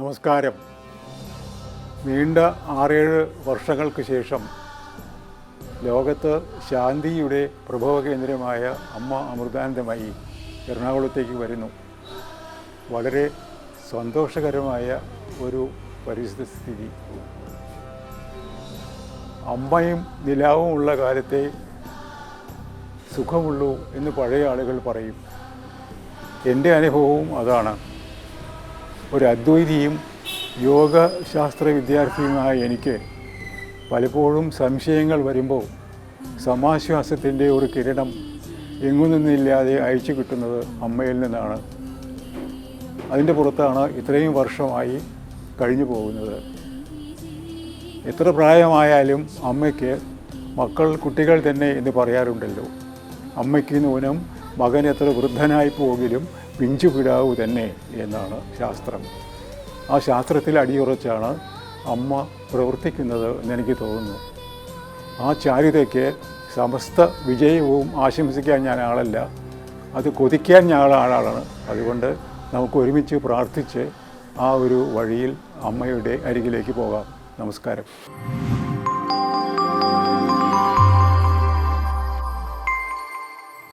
നമസ്കാരം. നീണ്ട 6-7 വർഷങ്ങൾക്ക് ശേഷം ലോകത്ത് ശാന്തിയുടെ പ്രഭവ കേന്ദ്രമായ അമ്മ അമൃതാനന്ദമയി എറണാകുളത്തേക്ക് വരുന്നു. വളരെ സന്തോഷകരമായ ഒരു പരിസ്ഥിതി. അമ്മയും നിലാവും ഉള്ള കാലത്തെ സുഖമുള്ളൂ എന്ന് പഴയ ആളുകൾ പറയും. എൻ്റെ അനുഭവവും അതാണ്. ഒരു അദ്വൈതിയും യോഗശാസ്ത്ര വിദ്യാർത്ഥിയുമായ എനിക്ക് പലപ്പോഴും സംശയങ്ങൾ വരുമ്പോൾ സമാശ്വാസത്തിൻ്റെ ഒരു കിരണം എങ്ങു നിന്നില്ലാതെ അയച്ചു കിട്ടുന്നത് അമ്മയിൽ നിന്നാണ്. അതിൻ്റെ പുറത്താണ് ഇത്രയും വർഷമായി കഴിഞ്ഞു പോകുന്നത്. എത്ര പ്രായമായാലും അമ്മയ്ക്ക് കുട്ടികൾ തന്നെ എന്ന് പറയാറുണ്ടല്ലോ. അമ്മയ്ക്ക് നൂനം മകൻ എത്ര വൃദ്ധനായി പോകിലും പിഞ്ചു പിടാവു തന്നെ എന്നാണ് ശാസ്ത്രം. ആ ശാസ്ത്രത്തിൽ അടിയുറച്ചാണ് അമ്മ പ്രവർത്തിക്കുന്നത് എന്നെനിക്ക് തോന്നുന്നു. ആ ചാരുതയ്ക്ക് സമസ്ത വിജയവും ആശംസിക്കാൻ ഞാൻ ആളല്ല, അത് കൊതിക്കാൻ ഞാൻ ആളാണ്. അതുകൊണ്ട് നമുക്ക് ഒരുമിച്ച് പ്രാർത്ഥിച്ച് ആ ഒരു വഴിയിൽ അമ്മയുടെ അരികിലേക്ക് പോകാം. നമസ്കാരം.